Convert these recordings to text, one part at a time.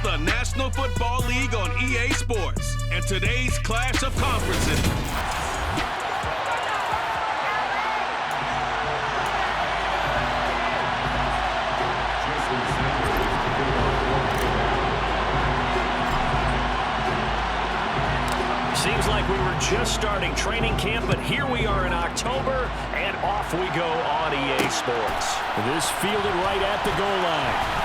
the National Football League on EA Sports and today's clash of conferences. Seems like we were just starting training camp, but here we are in October, and off we go on EA Sports. This fielded right at the goal line.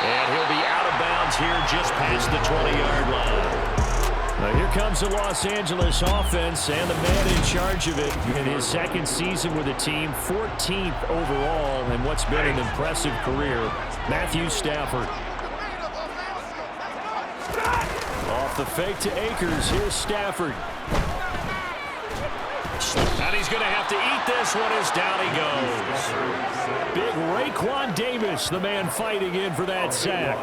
And he'll be out of bounds here just past the 20-yard line. Now here comes the Los Angeles offense and the man in charge of it in his second season with the team, 14th overall in what's been an impressive career, Matthew Stafford. Off the fake to Akers. Here's Stafford. And he's going to have to eat this one as down he goes. Big Raekwon Davis, the man fighting in for that sack.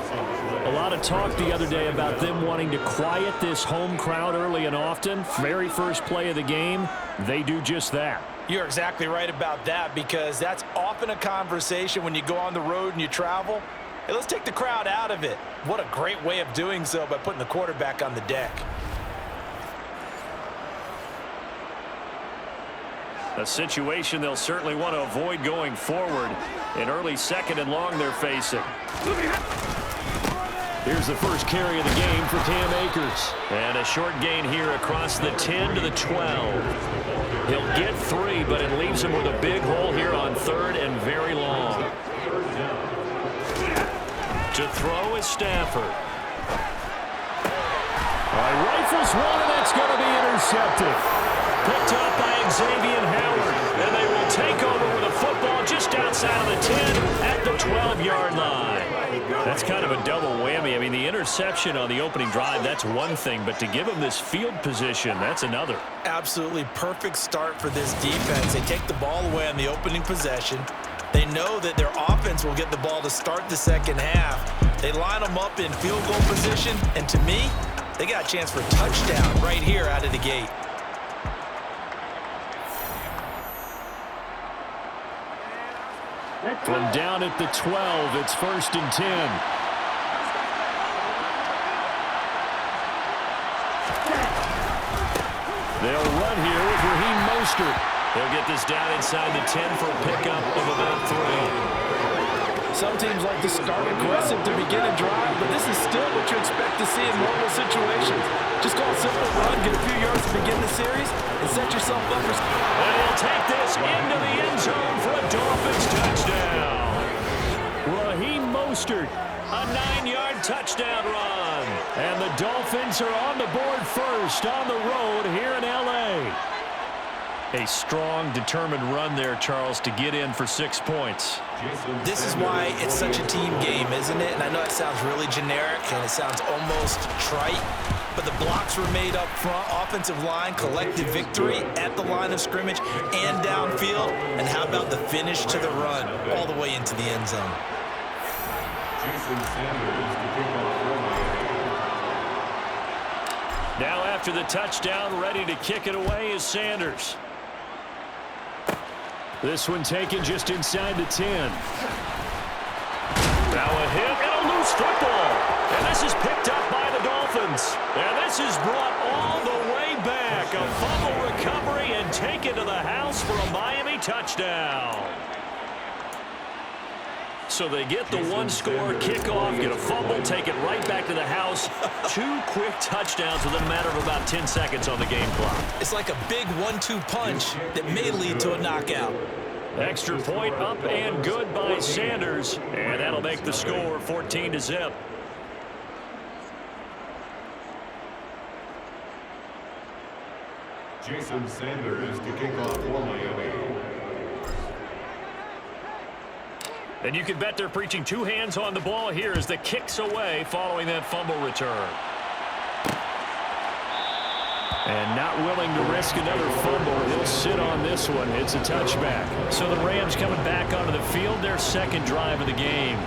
A lot of talk the other day about them wanting to quiet this home crowd early and often. Very first play of the game, they do just that. You're exactly right about that, because that's often a conversation when you go on the road and you travel. Hey, let's take the crowd out of it. What a great way of doing so by putting the quarterback on the deck. A situation they'll certainly want to avoid going forward. An early second and long they're facing. Here's the first carry of the game for Cam Akers. And a short gain here across the 10 to the 12. He'll get 3, but it leaves him with a big hole here on 3rd and very long. To throw is Stafford. Rifles one, and that's going to be intercepted. Picked up by Xavier Howard. And they will take over with a football just outside of the 10 at the 12-yard line. That's kind of a double whammy. I mean, the interception on the opening drive, that's one thing. But to give him this field position, that's another. Absolutely perfect start for this defense. They take the ball away on the opening possession. They know that their offense will get the ball to start the second half. They line them up in field goal position, and to me, they got a chance for a touchdown right here out of the gate. From down at the 12, it's 1st and 10. They'll run here with Raheem Mostert. They'll get this down inside the 10 for a pickup of about 3. Some teams like to start aggressive to begin a drive, but this is still what you expect to see in normal situations. Just call a simple run, get a few yards to begin the series, and set yourself up for... And he'll take this into the end zone for a Dolphins touchdown. Raheem Mostert, a 9-yard touchdown run. And the Dolphins are on the board first on the road here in L.A. A strong, determined run there, Charles, to get in for 6 points. This is why it's such a team game, isn't it? And I know it sounds really generic and it sounds almost trite, but the blocks were made up front, offensive line, collective victory at the line of scrimmage and downfield. And how about the finish to the run all the way into the end zone? Now after the touchdown, ready to kick it away is Sanders. This one taken just inside the 10. Now a hit and a loose football. And this is picked up by the Dolphins. And this is brought all the way back. A fumble recovery and taken to the house for a Miami touchdown. So they get the one-score kickoff, get a fumble, take it right back to the house. 2 quick touchdowns within a matter of about 10 seconds on the game clock. It's like a big 1-2 punch that may lead to a knockout. Extra point up and good by Sanders. And that'll make the score 14-0. Jason Sanders to kick off for Miami. And you can bet they're preaching 2 hands on the ball here as the kick's away following that fumble return. And not willing to risk another fumble. He'll sit on this one. It's a touchback. So the Rams coming back onto the field, their second drive of the game.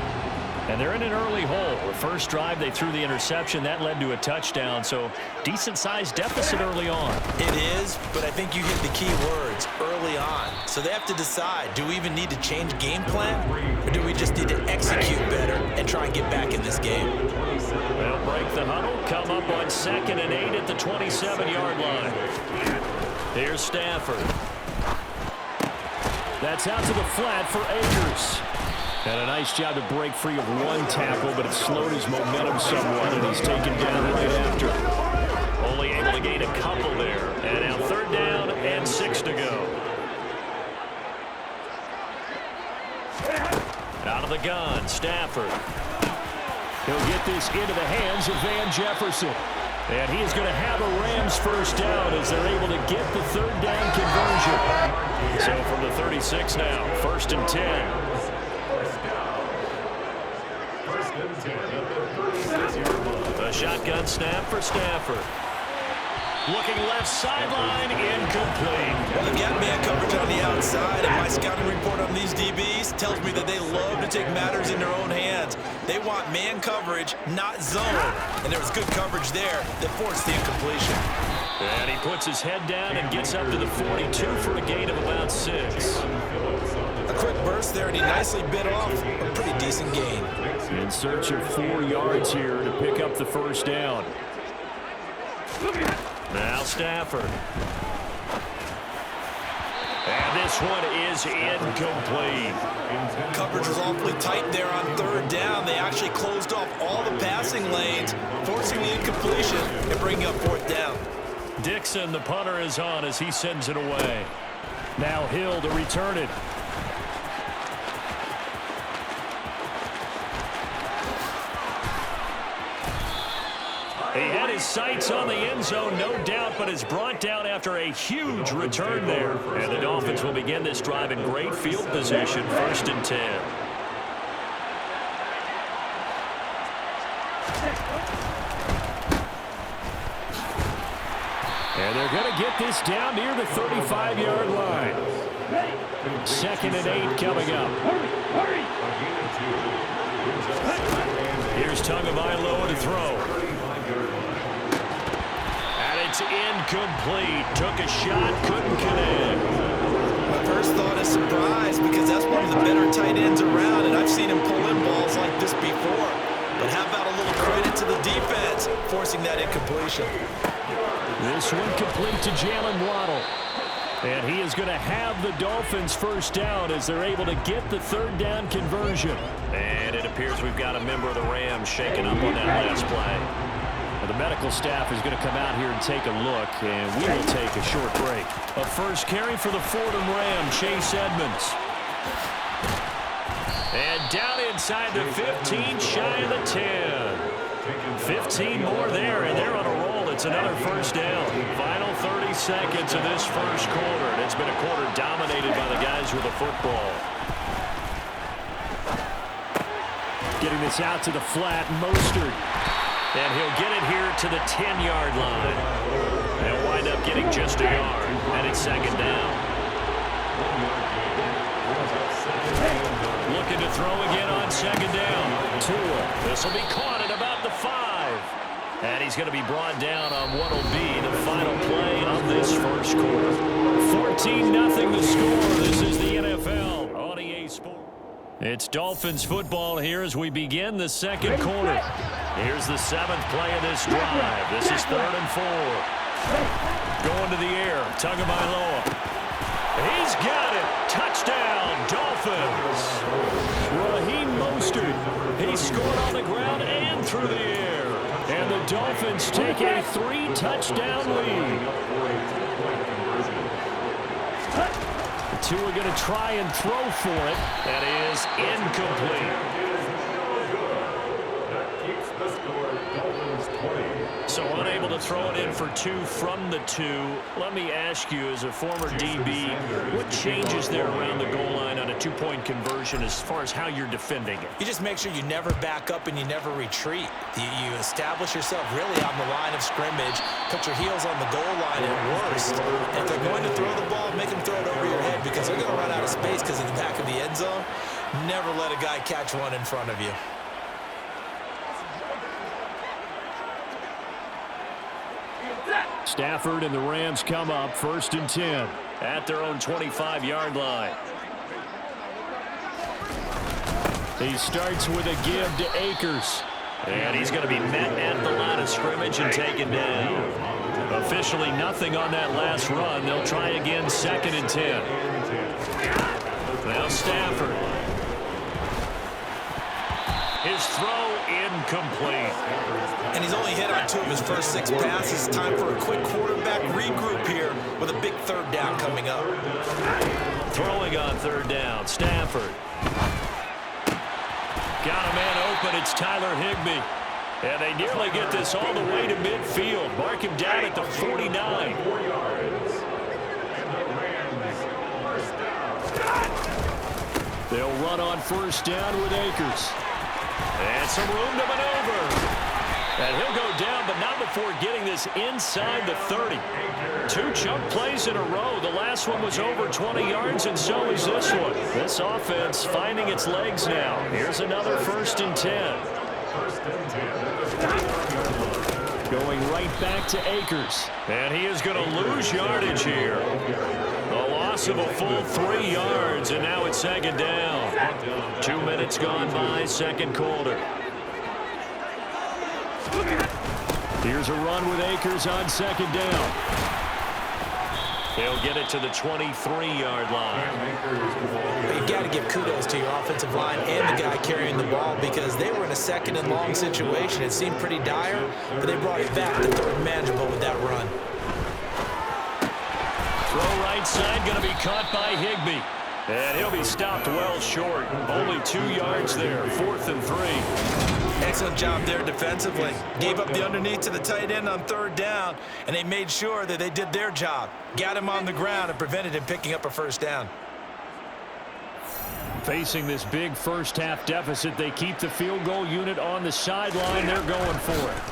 And they're in an early hole. The first drive, they threw the interception. That led to a touchdown, so decent-sized deficit early on. It is, but I think you hit the key words, early on. So they have to decide, do we even need to change game plan, or do we just need to execute better and try and get back in this game? They'll break the huddle, come up on 2nd and 8 at the 27-yard line. Here's Stafford. That's out to the flat for Akers. And a nice job to break free of one tackle, but it slowed his momentum somewhat, and he's taken down right after. Only able to gain a couple there. And now 3rd down and 6 to go. Out of the gun, Stafford. He'll get this into the hands of Van Jefferson. And he is going to have a Rams first down as they're able to get the 3rd down conversion. So from the 36 now, 1st and 10. A shotgun snap for Stafford. Looking left sideline, incomplete. Well, they've got man coverage on the outside, and my scouting report on these DBs tells me that they love to take matters in their own hands. They want man coverage, not zone. And there was good coverage there that forced the incompletion. And he puts his head down and gets up to the 42 for a gain of about 6. A quick burst there, and he nicely bit off a pretty decent gain. In search of 4 yards here to pick up the first down. Now Stafford. And this one is incomplete. Coverage was awfully tight there on 3rd down. They actually closed off all the passing lanes, forcing the incompletion and bringing up 4th down. Dixon, the punter, is on as he sends it away. Now Hill to return it. He had his sights on the end zone, no doubt, but is brought down after a huge return there. And the Dolphins will begin this drive in great field position, 1st and 10. And they're going to get this down near the 35-yard line. 2nd and 8 coming up. Here's Tagovailoa to throw. It's incomplete. Took a shot, couldn't connect. My first thought is surprise because that's one of the better tight ends around, and I've seen him pull in balls like this before. But how about a little credit to the defense forcing that incompletion? This one complete to Jalen Waddle. And he is going to have the Dolphins first down as they're able to get the 3rd down conversion. And it appears we've got a member of the Rams shaking up on that last play. The medical staff is going to come out here and take a look, and we will take a short break. A first carry for the Fordham Ram, Chase Edmonds. And down inside the 15, shy of the 10. 15 more there, and they're on a roll. It's another first down. Final 30 seconds of this first quarter, and it's been a quarter dominated by the guys with the football. Getting this out to the flat, Mostert. And he'll get it here to the 10-yard line. They'll wind up getting just a yard, and it's 2nd down. Looking to throw again on 2nd down. Tua. This will be caught at about the 5. And he's going to be brought down on what will be the final play of this first quarter. 14-0 the score. This is the NFL on EA Sports. It's Dolphins football here as we begin the second quarter. Here's the 7th play of this drive. This is 3rd and 4. Going to the air. Tagovailoa. He's got it. Touchdown, Dolphins. Raheem Mostert. He scored on the ground and through the air. And the Dolphins take a 3-touchdown lead. Tua going to try and throw for it. That is incomplete. So unable to throw it in for 2 from the 2. Let me ask you, as a former DB, what changes there around the goal line on a 2-point conversion as far as how you're defending it? You just make sure you never back up and you never retreat. You establish yourself really on the line of scrimmage, put your heels on the goal line at worst. And if they're going to throw the ball, make them throw it over your head because they're going to run out of space because of the back of the end zone. Never let a guy catch one in front of you. Stafford and the Rams come up 1st and 10 at their own 25-yard line. He starts with a give to Akers. And he's going to be met at the line of scrimmage and taken down. Officially nothing on that last run. They'll try again 2nd and 10. Now Stafford. His throw incomplete. And he's only hit on 2 of his first 6 passes. Time for a quick quarterback regroup here with a big 3rd down coming up. Throwing on 3rd down, Stafford. Got a man open. It's Tyler Higbee. And they nearly get this all the way to midfield. Mark him down at the 49. They'll run on 1st down with Akers. And some room to maneuver. And he'll go down, but not before getting this inside the 30. 2 chunk plays in a row. The last one was over 20 yards, and so is this one. This offense finding its legs now. Here's another 1st and 10. Going right back to Akers. And he is going to lose yardage here. A loss of a full 3 yards, and now it's 2nd down. 2 minutes gone by, 2nd quarter. Here's a run with Akers on 2nd down. They'll get it to the 23-yard line. You've got to give kudos to your offensive line and the guy carrying the ball because they were in a 2nd and long situation. It seemed pretty dire, but they brought it back to 3rd and manageable with that run. Throw right side, going to be caught by Higbee. And he'll be stopped well short. Only 2 yards there, 4th and 3. Excellent job there defensively. Gave up the underneath to the tight end on 3rd down, and they made sure that they did their job. Got him on the ground and prevented him picking up a 1st down. Facing this big first-half deficit, they keep the field goal unit on the sideline. They're going for it.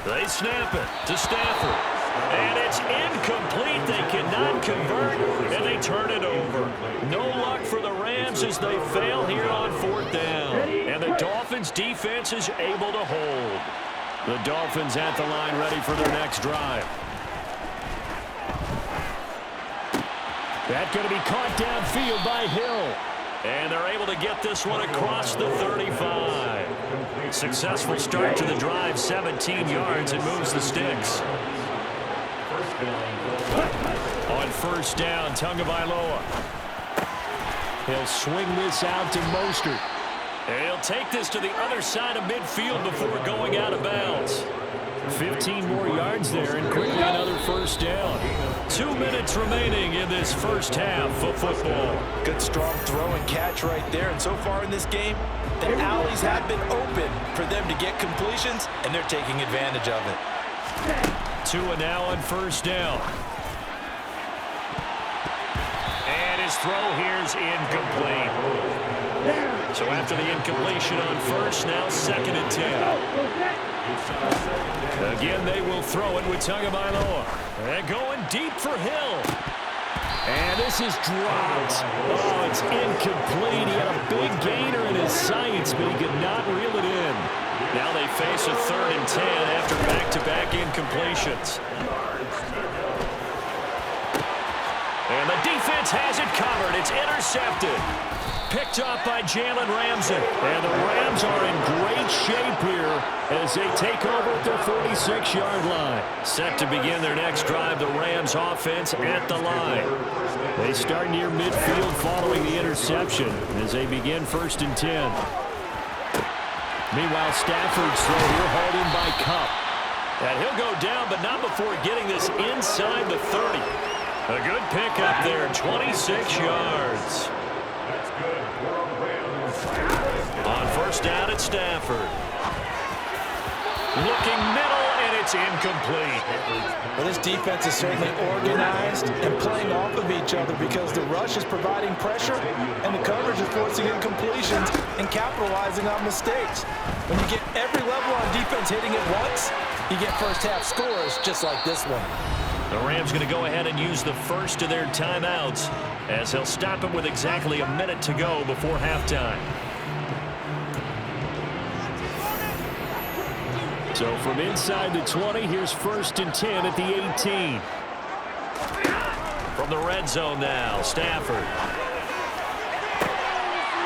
They snap it to Stafford. And it's incomplete. They cannot convert, and they turn it over. No luck for the Rams as they fail here on 4th down. And the Dolphins' defense is able to hold. The Dolphins at the line ready for their next drive. That's going to be caught downfield by Hill. And they're able to get this one across the 35. Successful start to the drive, 17 yards, and moves the sticks. On 1st down, Tagovailoa. He'll swing this out to Mostert. And he'll take this to the other side of midfield before going out of bounds. 15 more yards there, and quickly another 1st down. 2 minutes remaining in this 1st half of football. Good strong throw and catch right there. And so far in this game, the alleys have been open for them to get completions, and they're taking advantage of it. 2 and now on 1st down. And his throw here is incomplete. So after the incompletion on 1st, now 2nd and 10. Again, they will throw it with Tagovailoa. And going deep for Hill. And this is dropped. Oh, it's incomplete. He had a big gainer in his sights, but he could not reel it in. Now they face a 3rd and 10 after back-to-back incompletions. And the defense has it covered. It's intercepted. Picked up by Jalen Ramsey. And the Rams are in great shape here as they take over at their 46-yard line. Set to begin their next drive, the Rams offense at the line. They start near midfield following the interception as they begin 1st and 10. Meanwhile, Stafford's throw here hauled in by Kupp. And he'll go down, but not before getting this inside the 30. A good pickup there, 26 yards. On 1st down at Stafford. Looking middle, and it's incomplete. Well, this defense is certainly organized and playing off of each other because the rush is providing pressure and the coverage is forcing incompletions and capitalizing on mistakes. When you get every level on defense hitting it once, you get first-half scores just like this one. The Rams going to go ahead and use the first of their timeouts as they'll stop it with exactly a minute to go before halftime. So from inside the 20, here's 1st and 10 at the 18. From the red zone now, Stafford.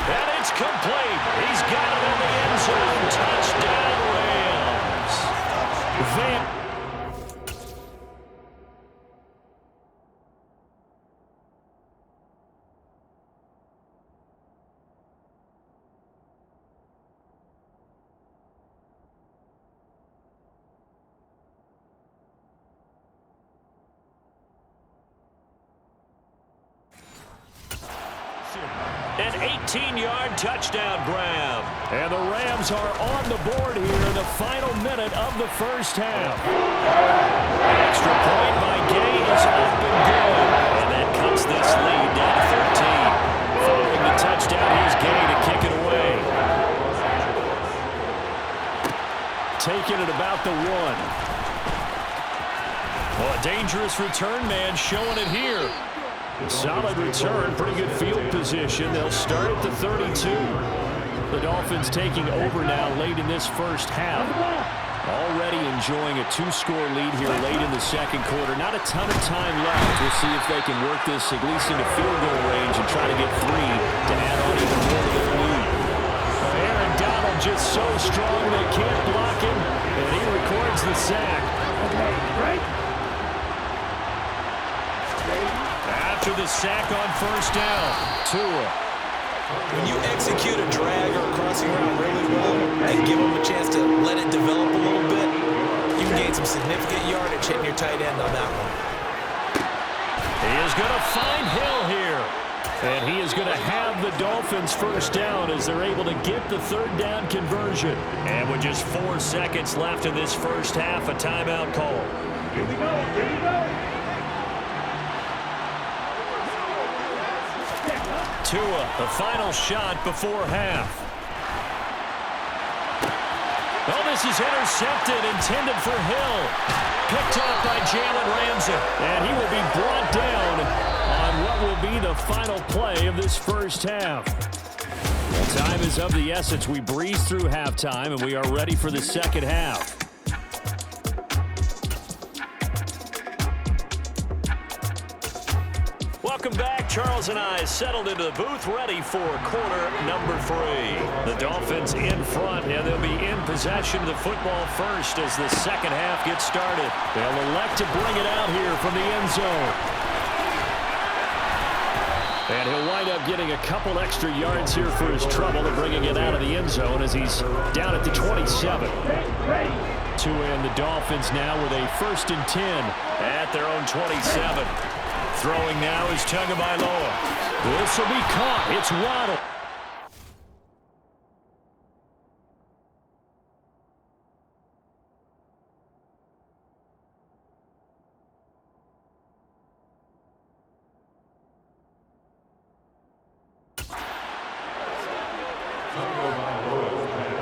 And it's complete. He's got it in the end zone. Touchdown, Rams. An 18-yard touchdown grab. And the Rams are on the board here in the final minute of the first half. Extra point by Gay is up and good. And that cuts this lead down to 13. Following the touchdown, here's Gay to kick it away. Taking it about the 1. Well, a dangerous return man showing it here. Solid return, pretty good field position. They'll start at the 32. The Dolphins taking over now late in this first half. Already enjoying a 2-score lead here late in the second quarter. Not a ton of time left. We'll see if they can work this at least into field goal range and try to get 3 to add on even more to their lead. Aaron Donald just so strong they can't block him, and he records the sack. After the sack on first down, Tua. When you execute a drag or a crossing route really well and give them a chance to let it develop a little bit, you can gain some significant yardage hitting your tight end on that one. He is going to find Hill here. And he is going to have the Dolphins first down as they're able to get the 3rd down conversion. And with just 4 seconds left in this first half, a timeout call. Here we go. Here we go. Tua, the final shot before half. Oh, this is intercepted, intended for Hill. Picked up by Jalen Ramsey. And he will be brought down on what will be the final play of this first half. Well, time is of the essence. We breeze through halftime, and we are ready for the second half. Welcome back. Charles and I settled into the booth, ready for quarter number 3. The Dolphins in front, and they'll be in possession of the football first as the second half gets started. They'll elect to bring it out here from the end zone. And he'll wind up getting a couple extra yards here for his trouble of bringing it out of the end zone as he's down at the 27. Tua and the Dolphins now with a 1st and 10 at their own 27. Throwing now is Tagovailoa. This will be caught. It's Waddle.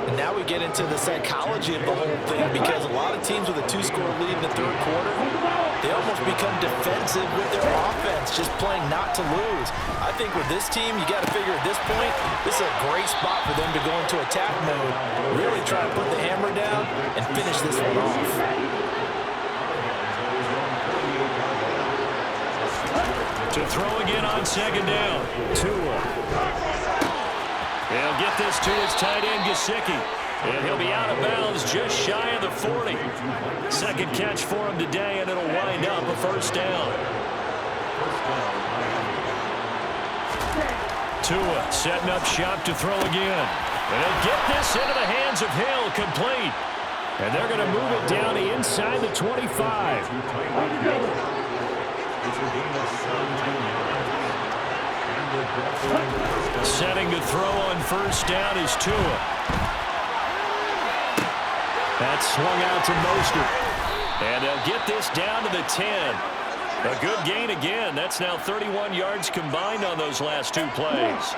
And now we get into the psychology of the whole thing, because a lot of teams with a 2-score lead in the 3rd quarter, they almost become defensive with their offense, just playing not to lose. I think with this team, you got to figure at this point, this is a great spot for them to go into attack mode, really try to put the hammer down and finish this one off. To throw again on second down. Tua. He'll get this to his tight end, Gesicki. And he'll be out of bounds just shy of the 40. Second catch for him today, and it'll wind up a first down. Tua setting up shop to throw again. And he'll get this into the hands of Hill, complete. And they're going to move it down to inside the 25. Setting to throw on first down is Tua. That's swung out to Mostert. And they'll get this down to the 10. A good gain again. That's now 31 yards combined on those last 2 plays.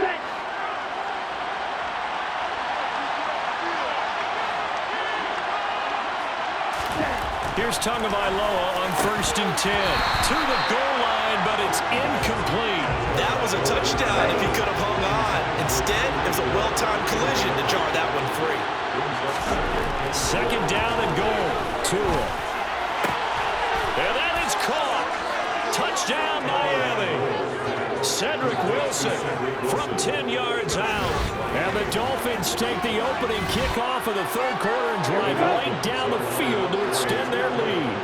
Here's Tagovailoa on first and 10. To the goal line, but it's incomplete. That was a touchdown if he could have hung on. Instead, it was a well-timed collision to jar that one free. Second down and goal. Tua. And that is caught. Touchdown, Miami. Cedric Wilson from 10 yards out. And the Dolphins take the opening kickoff of the third quarter and drive right down the field to extend their lead.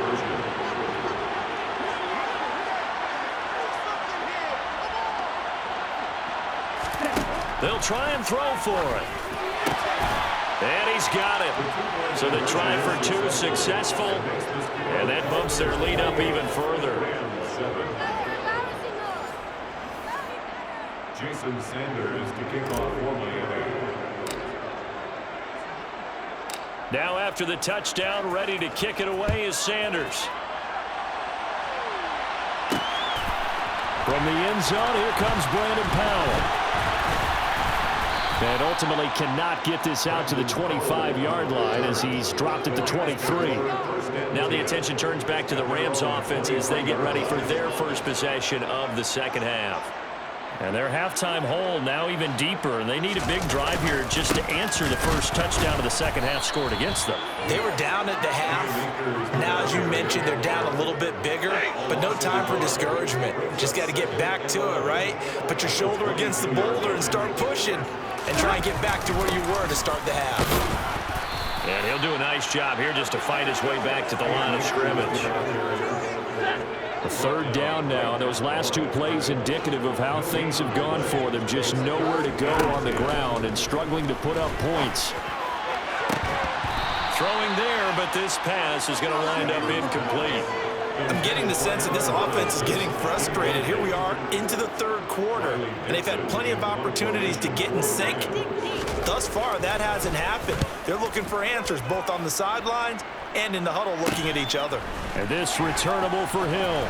They'll try and throw for it. And he's got it. So the try for two successful. And that bumps their lead up even further. Jason Sanders to kick off for Miami. Now after the touchdown, ready to kick it away is Sanders. From the end zone, here comes Brandon Powell. And ultimately cannot get this out to the 25-yard line as he's dropped at the 23. Now the attention turns back to the Rams offense as they get ready for their first possession of the second half. And their halftime hole now even deeper, and they need a big drive here just to answer the first touchdown of the second half scored against them. They were down at the half. Now, as you mentioned, they're down a little bit bigger, but no time for discouragement. Just got to get back to it, right? Put your shoulder against the boulder and start pushing and try and get back to where you were to start the half. And he'll do a nice job here just to fight his way back to the line of scrimmage. A third down now, and those last two plays indicative of how things have gone for them. Just nowhere to go on the ground and struggling to put up points. Throwing there, but this pass is going to wind up incomplete. I'm getting the sense that this offense is getting frustrated. Here we are into the third quarter, and they've had plenty of opportunities to get in sync. Thus far, that hasn't happened. They're looking for answers both on the sidelines and in the huddle looking at each other. And this returnable for Hill.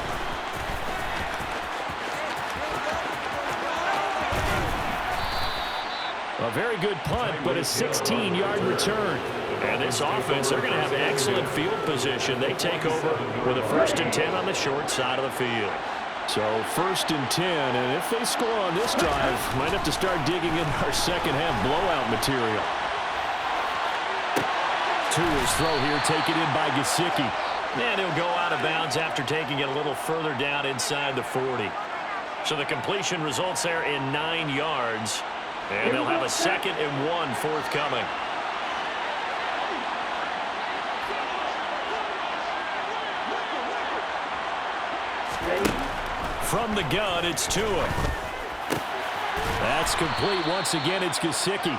A very good punt, but a 16-yard return. And this offense, they're going to have excellent field position. They take over with a 1st and 10 on the short side of the field. So 1st and 10, and if they score on this drive, might have to start digging in our second half blowout material. Tua's throw here taken in by Gesicki. And he'll go out of bounds after taking it a little further down inside the 40. So the completion results there in 9 yards. And they'll have a 2nd and 1 forthcoming. From the gun, it's Tua. That's complete. Once again, it's Gesicki.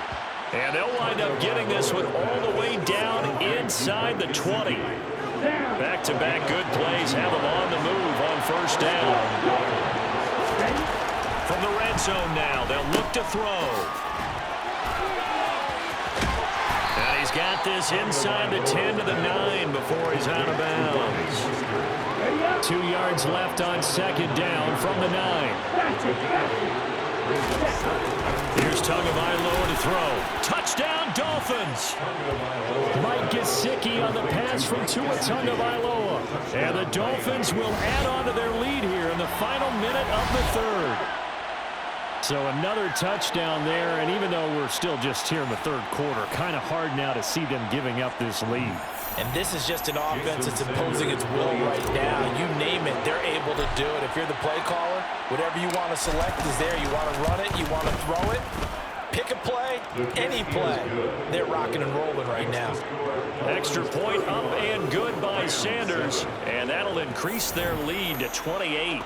And they'll wind up getting this one all the way down inside the 20. Back-to-back good plays have them on the move on 1st down. From the red zone now, they'll look to throw. And he's got this inside the 10 to the 9 before he's out of bounds. 2 yards left on 2nd down from the 9. Here's Tagovailoa to throw. Touchdown, Dolphins! Mike Gesicki on the pass from Tua Tagovailoa. And the Dolphins will add on to their lead here in the final minute of the 3rd. So another touchdown there, and even though we're still just here in the 3rd quarter, kind of hard now to see them giving up this lead. And this is just an offense that's imposing its will right now. You name it, they're able to do it. If you're the play caller, whatever you want to select is there. You want to run it, you want to throw it, pick a play, any play. They're rocking and rolling right now. Extra point up and good by Sanders, and that'll increase their lead to 28.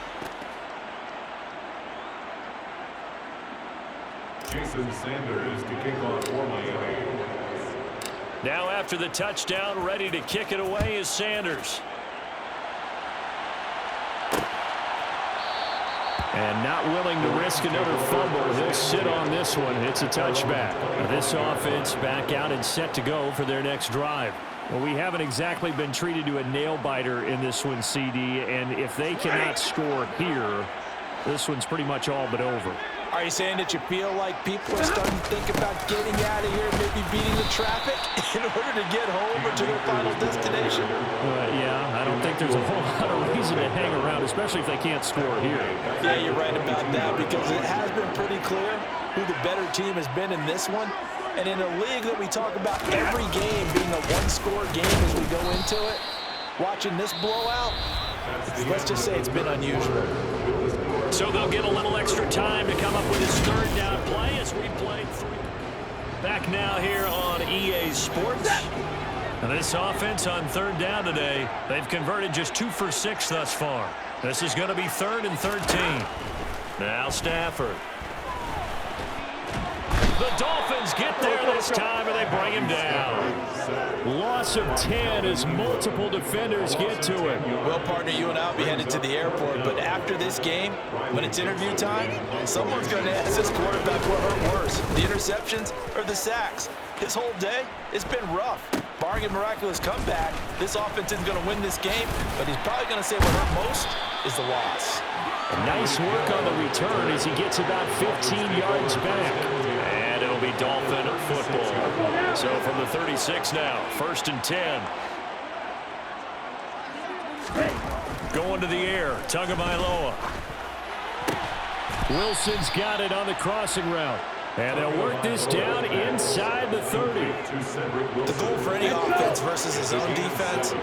Jason Sanders to kick off for Miami. Now after the touchdown, ready to kick it away is Sanders. And not willing to risk another fumble. He'll sit on this one. It's a touchback. This offense back out and set to go for their next drive. Well, we haven't exactly been treated to a nail-biter in this one, CD. And if they cannot score here, this one's pretty much all but over. Are you saying that you feel like people are starting to think about getting out of here, maybe beating the traffic in order to get home or to their final destination? Yeah, I don't think there's a whole lot of reason to hang around, especially if they can't score here. Yeah, you're right about that, because it has been pretty clear who the better team has been in this one. And in a league that we talk about every game being a one-score game as we go into it, watching this blowout, let's just say it's been unusual. So they'll get a little extra time to come up with his third down play as we play three. Back now here on EA Sports. And this offense on third down today, they've converted just 2 for 6 thus far. This is going to be 3rd and 13. Now Stafford. The Dolphins get there this time, and they bring him down. Loss of 10 as multiple defenders get to him. Well, partner, you and I will be headed to the airport, but after this game, when it's interview time, someone's going to ask this quarterback what hurt worse, the interceptions or the sacks. His whole day, it's been rough. Barring a miraculous comeback, this offense isn't going to win this game, but he's probably going to say what hurt most is the loss. Nice work on the return as he gets about 15 yards back. And it'll be Dolphin football. So from the 36 now, 1st and 10. Going to the air, Tagovailoa. Wilson's got it on the crossing route. And they'll work this down inside the 30. The goal for any offense versus his own defense,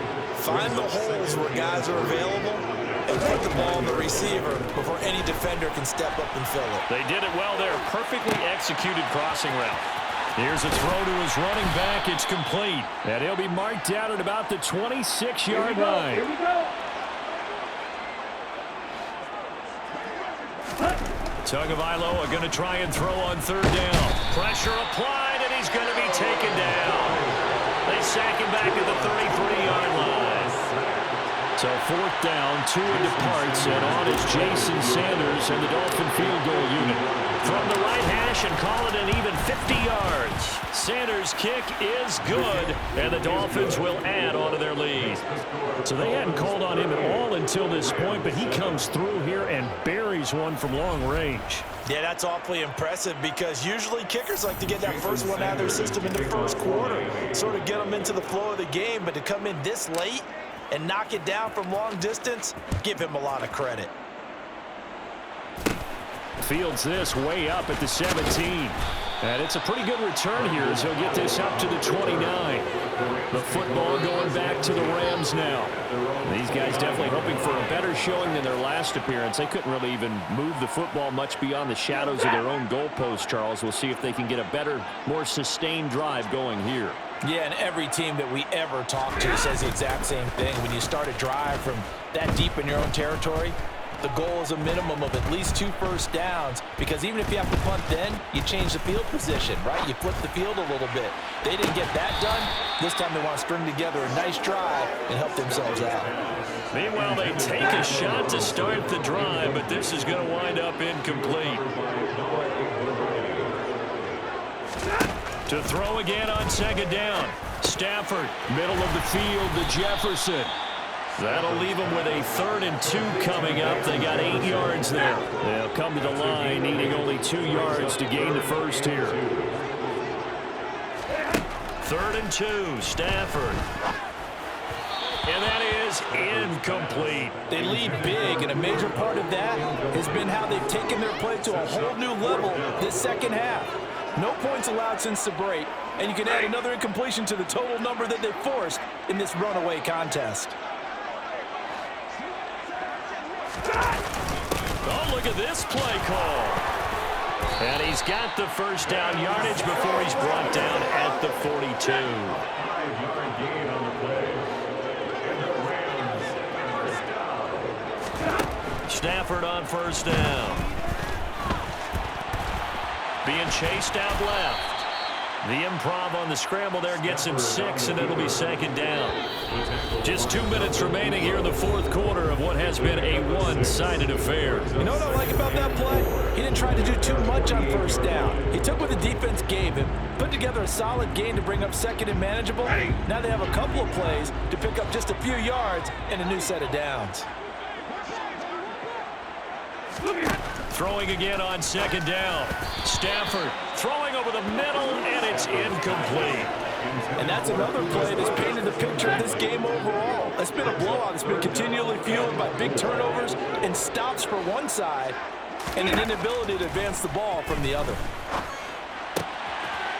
find the holes where guys are available and put the ball on the receiver before any defender can step up and fill it. They did it well there. Perfectly executed crossing route. Here's a throw to his running back. It's complete. And he'll be marked out at about the 26-yard line. Here we go. Tagovailoa going to try and throw on 3rd down. Pressure applied, and he's going to be taken down. They sack him back at the 33-yard line. So 4th down, Tua departs, and on is Jason Sanders and the Dolphin field goal unit. From the right hash and call it an even 50 yards. Sanders' kick is good, and the Dolphins will add on to their lead. So they hadn't called on him at all until this point, but he comes through here and buries one from long range. Yeah, that's awfully impressive because usually kickers like to get that first one out of their system in the first quarter, sort of get them into the flow of the game, but to come in this late and knock it down from long distance, give him a lot of credit. Fields this way up at the 17. And it's a pretty good return here as he'll get this up to the 29. The football going back to the Rams now. These guys definitely hoping for a better showing than their last appearance. They couldn't really even move the football much beyond the shadows of their own goalpost, Charles. We'll see if they can get a better, more sustained drive going here. Yeah, and every team that we ever talk to says the exact same thing. When you start a drive from that deep in your own territory, the goal is a minimum of at least 2 first downs, because even if you have to punt then, you change the field position, right? You flip the field a little bit. They didn't get that done. This time they want to string together a nice drive and help themselves out. Meanwhile, they take a shot to start the drive, but this is going to wind up incomplete. To throw again on 2nd down. Stafford, middle of the field to Jefferson. That'll leave them with a 3rd and 2 coming up. They got 8 yards there. They'll come to the line needing only 2 yards to gain the first here. 3rd and 2, Stafford. And that is incomplete. They lead big, and a major part of that has been how they've taken their play to a whole new level this second half. No points allowed since the break, and you can add another incompletion to the total number that they forced in this runaway contest. Oh, look at this play call. And he's got the first down yardage before he's brought down at the 42. 5-yard gain on the play. Stafford on 1st down. Being chased out left. The improv on the scramble there gets him 6, and it'll be 2nd down. Just 2 minutes remaining here in the 4th quarter of what has been a one-sided affair. You know what I like about that play? He didn't try to do too much on 1st down. He took what the defense gave him, put together a solid gain to bring up 2nd and manageable. Now they have a couple of plays to pick up just a few yards and a new set of downs. Throwing again on 2nd down. Stafford throwing over the middle, and it's incomplete. And that's another play that's painted the picture of this game overall. It's been a blowout. It's been continually fueled by big turnovers and stops for one side and an inability to advance the ball from the other.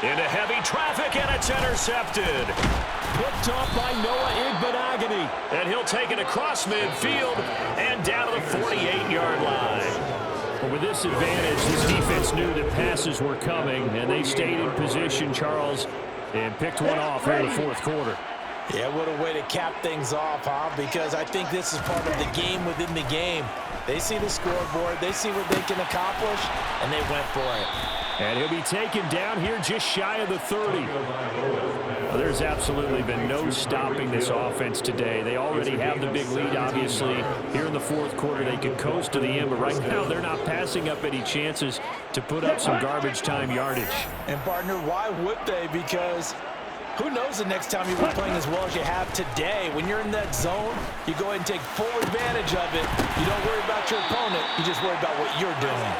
Into heavy traffic, and it's intercepted. Picked off by Noah Igbenogany. And he'll take it across midfield and down to the 48-yard line. Well, with this advantage, this defense knew that passes were coming, and they stayed in position, Charles, and picked one off here in the fourth quarter. Yeah, what a way to cap things off, huh? Because I think this is part of the game within the game. They see the scoreboard, they see what they can accomplish, and they went for it. And he'll be taken down here just shy of the 30. Well, there's absolutely been no stopping this offense today. They already have the big lead, obviously. Here in the fourth quarter, they could coast to the end, but right now they're not passing up any chances to put up some garbage time yardage. And, partner, why would they? Because who knows the next time you'll be playing as well as you have today. When you're in that zone, you go ahead and take full advantage of it. You don't worry about your opponent. You just worry about what you're doing.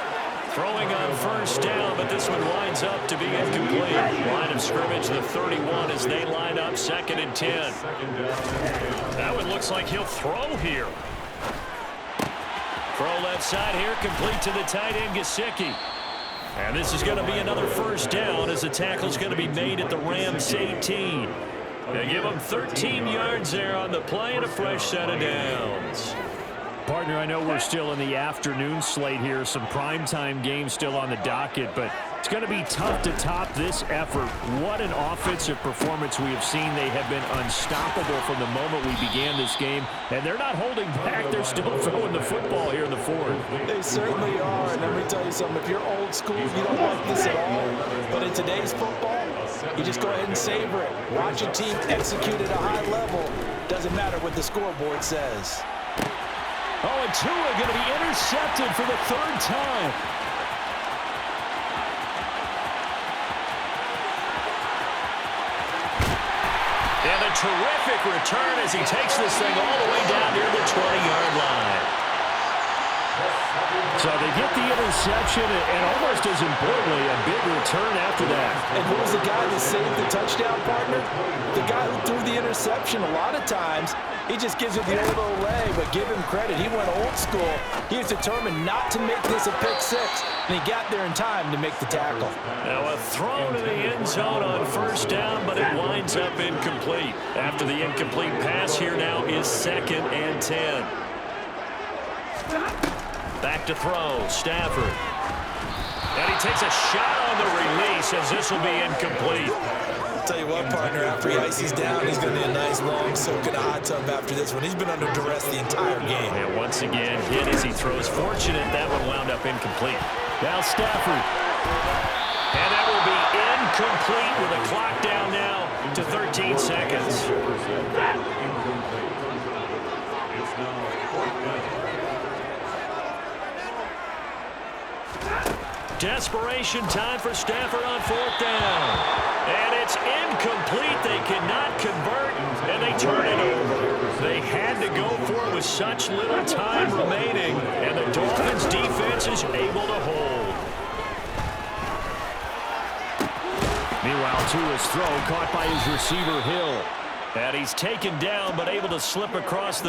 Throwing on first down, but this one winds up to be incomplete. Line of scrimmage, the 31, as they line up 2nd and 10. That one looks like he'll throw here. Throw left side here, complete to the tight end, Gesicki. And this is going to be another first down as the tackle's going to be made at the Rams 18. They give them 13 yards there on the play and a fresh set of downs. Partner, I know we're still in the afternoon slate here, some primetime games still on the docket, but it's going to be tough to top this effort. What an offensive performance we have seen. They have been unstoppable from the moment we began this game, and they're not holding back. They're still throwing the football here in the fourth. They certainly are, and let me tell you something. If you're old school, you don't like this at all, but in today's football, you just go ahead and savor it. Watch a team execute at a high level. Doesn't matter what the scoreboard says. Oh, and Tua going to be intercepted for the 3rd time. And a terrific return as he takes this thing all the way down near the 20-yard line. So they get the interception, and almost as importantly, a big return after that. And who was the guy that saved the touchdown, partner? The guy who threw the interception. A lot of times, he just gives it the old Olay, but give him credit. He went old school. He was determined not to make this a pick six, and he got there in time to make the tackle. Now a throw to the end zone on first down, but it winds up incomplete. After the incomplete pass, here now is 2nd and 10. Back to throw, Stafford. And he takes a shot on the release as this will be incomplete. I'll tell you what, partner, after he ices down, he's going to need a nice long soak in a hot tub after this one. He's been under duress the entire game. And once again, hit as he throws. Fortunate that one wound up incomplete. Now Stafford. And that will be incomplete with a clock down now to 13 seconds. Desperation time for Stafford on 4th down. And it's incomplete. They cannot convert, and they turn it over. They had to go for it with such little time remaining, and the Dolphins' defense is able to hold. Meanwhile, Tua's throw caught by his receiver, Hill. And he's taken down, but able to slip across the